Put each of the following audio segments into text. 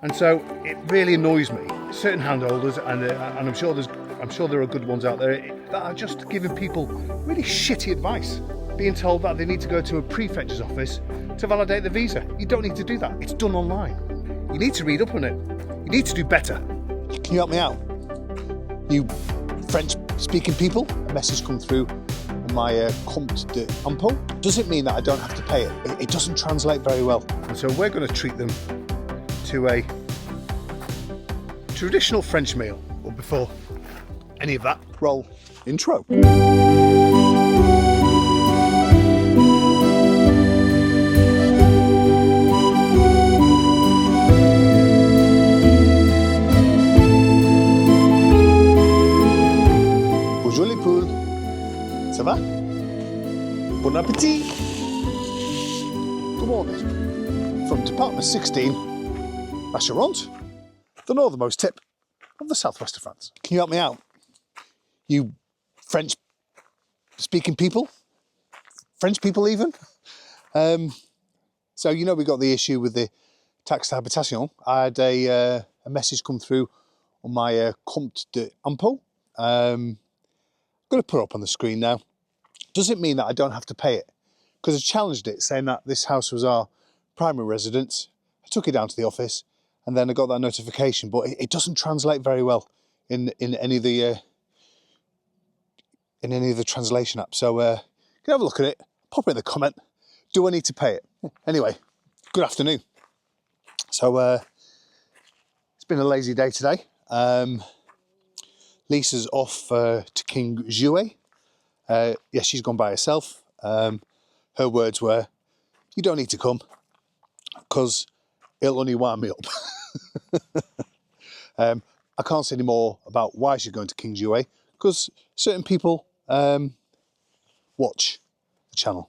And so it really annoys me. Certain handholders, and I'm sure there are good ones out there, that are just giving people really shitty advice. Being told that they need to go to a prefecture's office to validate the visa. You don't need to do that. It's done online. You need to read up on it. You need to do better. Can you help me out? You French-speaking people? A message come through on my compte d'impôt. Does it mean that I don't have to pay it? It doesn't translate very well. And so we're going to treat them to a traditional French meal. But before any of that, roll intro. Bonjour les poules. Ça va? Bon appétit. Good morning. From Department 16, La Charente, the northernmost tip of the southwest of France. Can you help me out? You French-speaking people? French people even? So you know we got the issue with the taxe d'habitation. I had a message come through on my compte d'impôt. I'm going to put it up on the screen now. Does it mean that I don't have to pay it? Because I challenged it, saying that this house was our primary residence. I took it down to the office, and then I got that notification, but it doesn't translate very well in any of the translation apps. So you can have a look at it, pop it in the comment. Do I need to pay it? Anyway, good afternoon. So it's been a lazy day today. Lisa's off to King Jouet. Yeah, she's gone by herself. Her words were, "You don't need to come because it'll only wind me up." I can't say any more about why she's going to King Jouet because certain people watch the channel.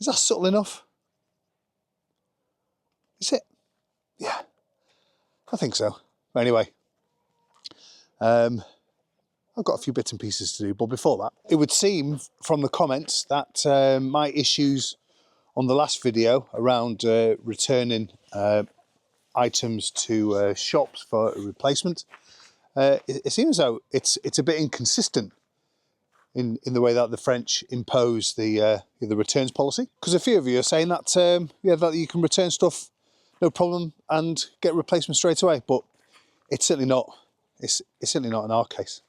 Is that subtle enough? Is it? Yeah, I think so. Anyway, I've got a few bits and pieces to do, but before that, it would seem from the comments that my issues on the last video around returning items to shops for a replacement, it seems as though it's a bit inconsistent in the way that the French impose the returns policy. Because a few of you are saying that that you can return stuff no problem and get replacement straight away, but it's certainly not. It's certainly not in our case.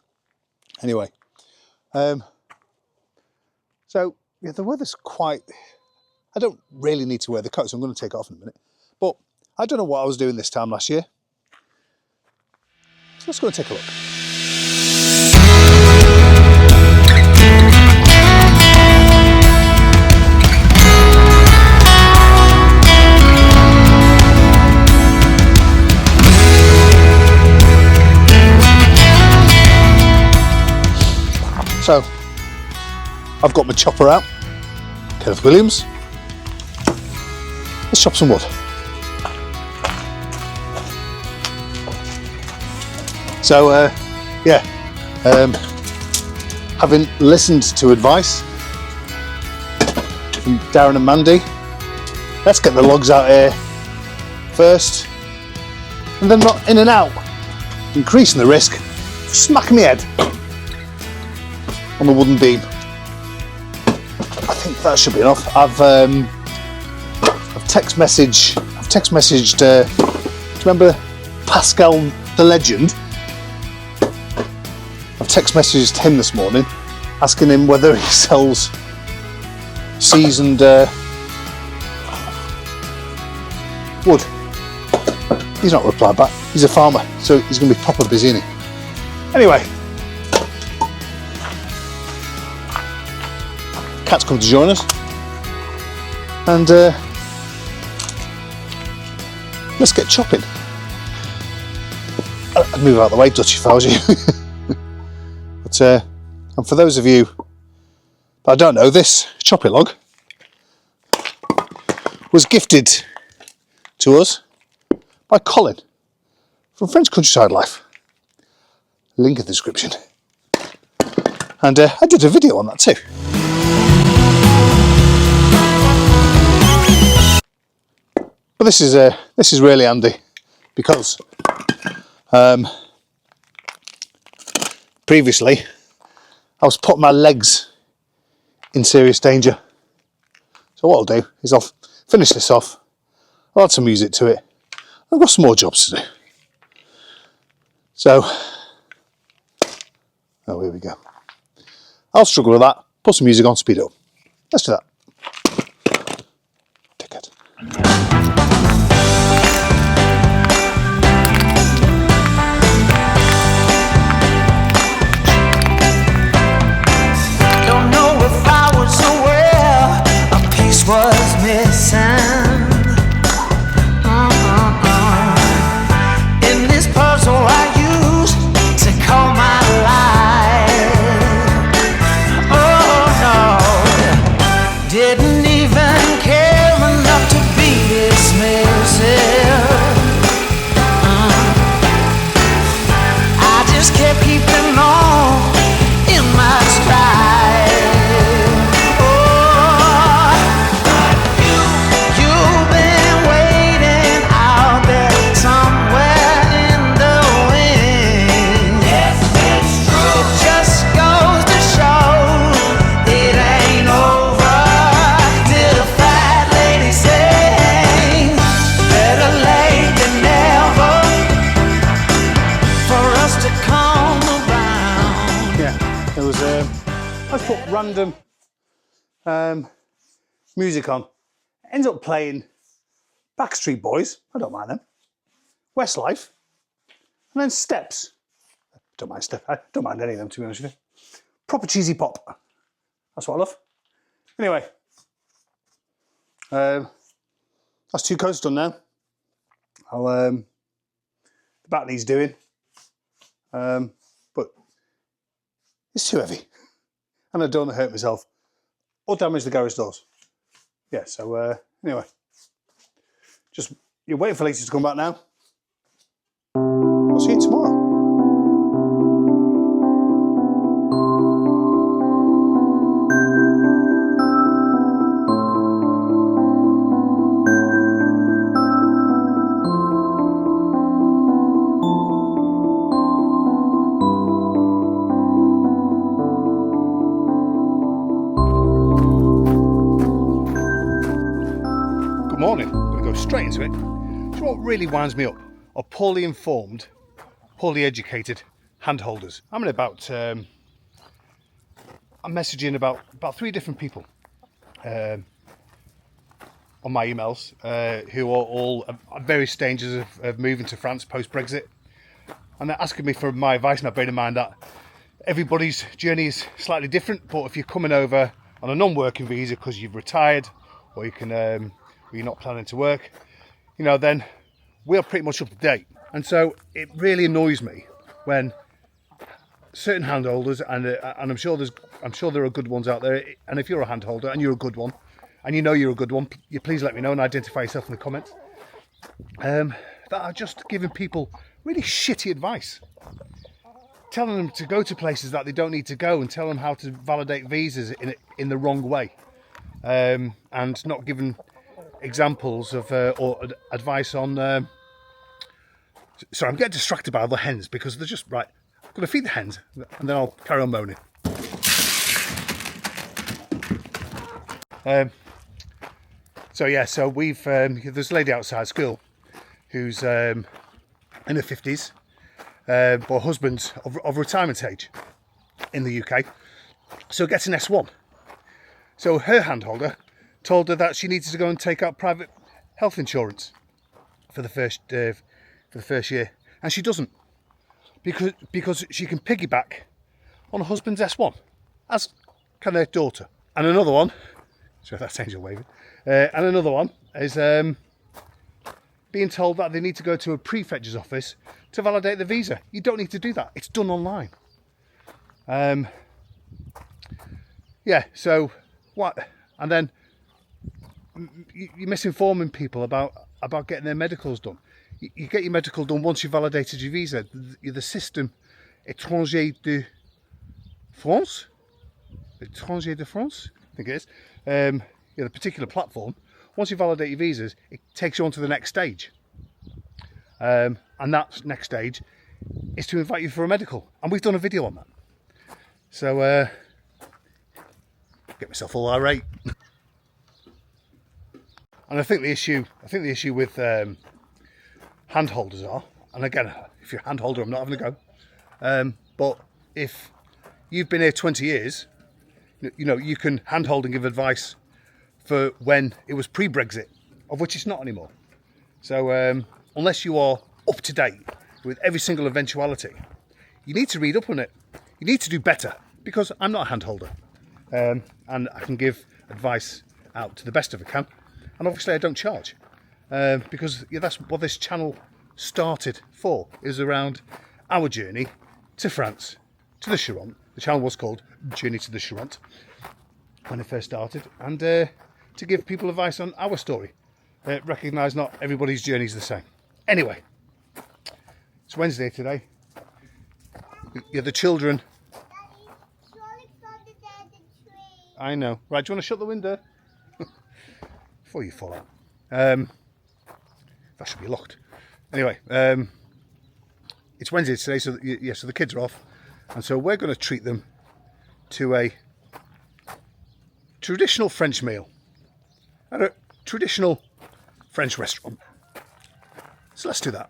Anyway, so yeah, the weather's quite. I don't really need to wear the coat, so I'm going to take it off in a minute. But I don't know what I was doing this time last year. So let's go and take a look. So, I've got my chopper out, Kenneth Williams. Let's chop some wood. So, yeah, having listened to advice from Darren and Mandy, let's get the logs out here first, and then not in and out, increasing the risk of smacking my head on the wooden beam. I think that should be enough. I've text messaged. Do you remember Pascal the legend? I've text messaged him this morning, asking him whether he sells seasoned wood. He's not replied back. He's a farmer, so he's going to be proper busy, isn't he? Anyway. Cat's come to join us, and let's get chopping. I'd move out of the way, Dutch, if I was you. But and for those of you that don't know, this chopping log was gifted to us by Colin from French Countryside Life. Link in the description. And I did a video on that too. But this is really handy. because previously I was putting my legs in serious danger. So what I'll do is I'll finish this off, I'll add some music to it. I've got some more jobs to do. So, oh, here we go. I'll struggle with that, put some music on, speed it up. Let's do that. Ticket. Don't know if I was aware a piece was missing. In this puzzle I used to call my life. Oh no, didn't even care enough to be dismissive. I just kept keeping on in my stride. Oh, you've been waiting out there somewhere in the wings. Yes, it's true. It just goes to show it ain't over till the fat lady sings. Better late than never for us to come around. Yeah, there was I put random music on. Ends up playing Backstreet Boys, I don't mind them, Westlife, and then Steps. Don't mind Steps, I don't mind any of them, to be honest with you. Proper cheesy pop. That's what I love. Anyway, that's 2 coats done now. I'll the back needs doing, but it's too heavy, and I don't want to hurt myself or damage the garage doors. Yeah, so anyway, just you're waiting for Lisa to come back now. I'll see you tomorrow. Good morning. I'm going to go straight into it. So what really winds me up are poorly informed, poorly educated handholders. I'm messaging about 3 different people on my emails who are all at various stages of moving to France post-Brexit, and they're asking me for my advice. Now, bear in mind that everybody's journey is slightly different, but if you're coming over on a non-working visa because you've retired, or you're not planning to work, then we're pretty much up to date. And so it really annoys me when certain handholders, and I'm sure there are good ones out there, and if you're a handholder and you're a good one, and you're a good one, you please let me know and identify yourself in the comments, that are just giving people really shitty advice, telling them to go to places that they don't need to go, and tell them how to validate visas in the wrong way, and not giving examples of or advice on sorry, I'm getting distracted by the hens because they're just right. I'm going to feed the hens and then I'll carry on moaning. So we've there's a lady outside school who's in her 50s, but her husband's of retirement age in the UK, so gets an S1. So her handholder told her that she needed to go and take out private health insurance for the first year, and she doesn't, because she can piggyback on her husband's S1, as can their daughter. And another one, so that's Angel waving, and another one is being told that they need to go to a prefecture's office to validate the visa. You don't need to do that, it's done online. Yeah, so what? And then you're misinforming people about getting their medicals done. You get your medical done once you've validated your visa. The system étranger de France, I think it is. The particular platform, once you validate your visas, it takes you on to the next stage. And that next stage is to invite you for a medical, and we've done a video on that. So get myself all irate. And I think the issue with hand holders are, and again, if you're a hand holder, I'm not having a go. But if you've been here 20 years, you know, you can handhold and give advice for when it was pre-Brexit, of which it's not anymore. So unless you are up to date with every single eventuality, you need to read up on it. You need to do better, because I'm not a hand holder. And I can give advice out to the best of I can. And obviously I don't charge. Because that's what this channel started for, is around our journey to France, to the Charente. The channel was called Journey to the Charente when it first started, and to give people advice on our story. Recognise not everybody's journey is the same. Anyway, it's Wednesday today. Yeah, the children. I know. Right, do you want to shut the window? Before you fall out. That should be locked. Anyway, it's Wednesday today, so so the kids are off, and so we're going to treat them to a traditional French meal at a traditional French restaurant. So let's do that.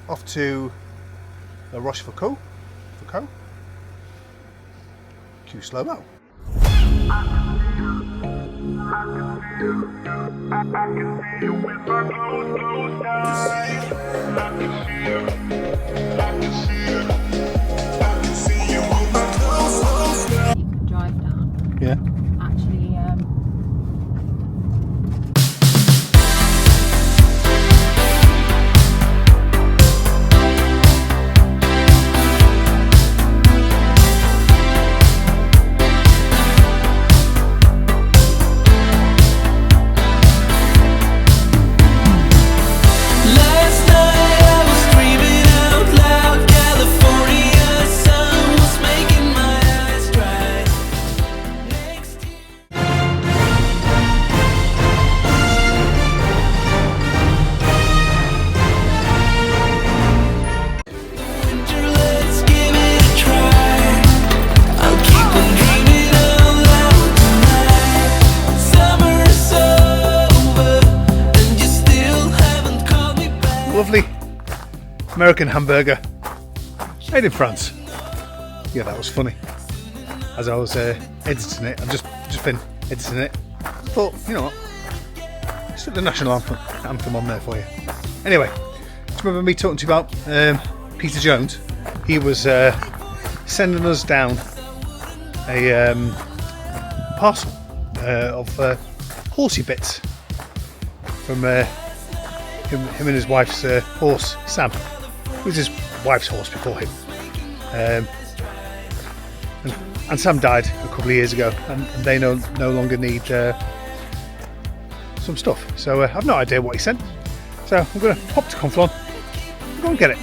Off to La Rochefoucauld. Cue slow-mo. Drive down. Yeah. Actually, Last night I was dreaming out loud. California sun was making my eyes dry. Next year. Winter, let's give it a try. I'll keep on dreaming out loud tonight. Summer's over, and you still haven't called me back. Lovely American hamburger made in France. Yeah, that was funny. As I was editing it, I've just been editing it. Thought, you know what? Let's put the national anthem on there for you. Anyway, do you remember me talking to you about Peter Jones? He was sending us down a parcel of horsey bits from him and his wife's horse, Sam. It was his wife's horse before him. And Sam died a couple of years ago, and they no longer need some stuff. So I've no idea what he sent. So I'm going to pop to Conflon and go and get it.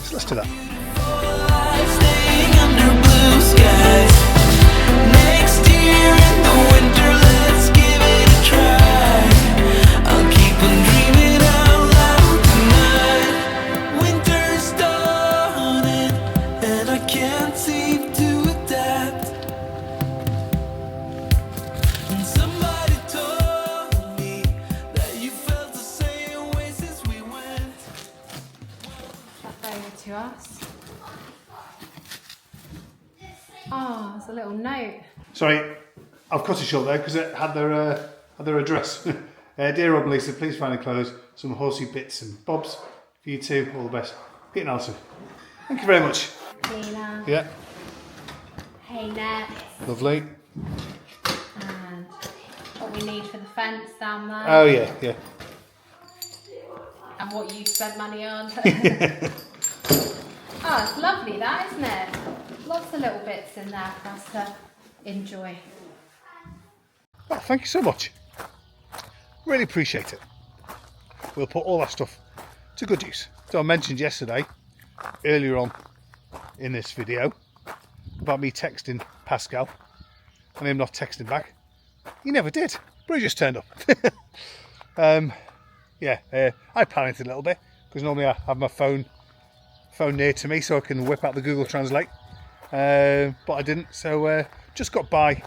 So let's do that. Staying under blue skies. Next year in the winter, let's give it a try. I'll keep on dreaming out loud tonight. Winter's dawning, and I can't seem to adapt. And somebody told me that you felt the same way since we went. back over to us. Oh, there's a little note. Sorry, I've cut it short there because it had their address. Dear Rob and Lisa, please find enclosed some horsey bits and bobs for you two. All the best. Pete and Alison. Thank you very much. Tina. Yeah, Hey, Net. lovely. And what we need for the fence down there. Oh yeah, yeah. And what you spent money on. Oh, it's lovely that, isn't it? Lots of little bits in there for us to enjoy. Oh, thank you so much. Really appreciate it. We'll put all that stuff to good use. So I mentioned yesterday, earlier on in this video, about me texting Pascal and him not texting back. He never did. but he just turned up. I panicked a little bit because normally I have my phone near to me so I can whip out the Google Translate, but I didn't, so just got by,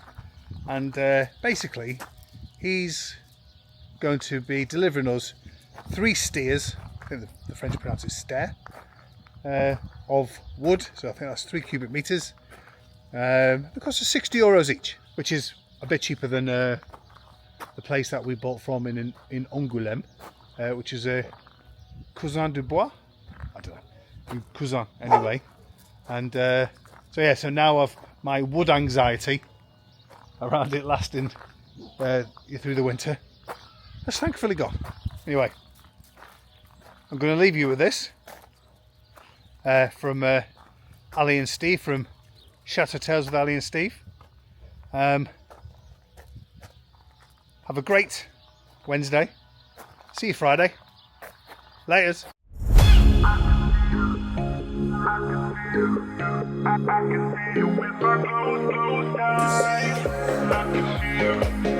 and basically he's going to be delivering us 3 steers, I think the French pronounce it stair, of wood, so I think that's 3 cubic metres. It costs us €60 each, which is a bit cheaper than the place that we bought from in Angoulême, which is a Cousin du Bois, I don't know, Cousin anyway. And so now I've my wood anxiety around it lasting through the winter has thankfully gone. Anyway, I'm going to leave you with this from Ali and Steve from Chateau Tales with Ali and Steve. Have a great Wednesday. See you Friday. Laters. I can see you with my clothes down. I can see you.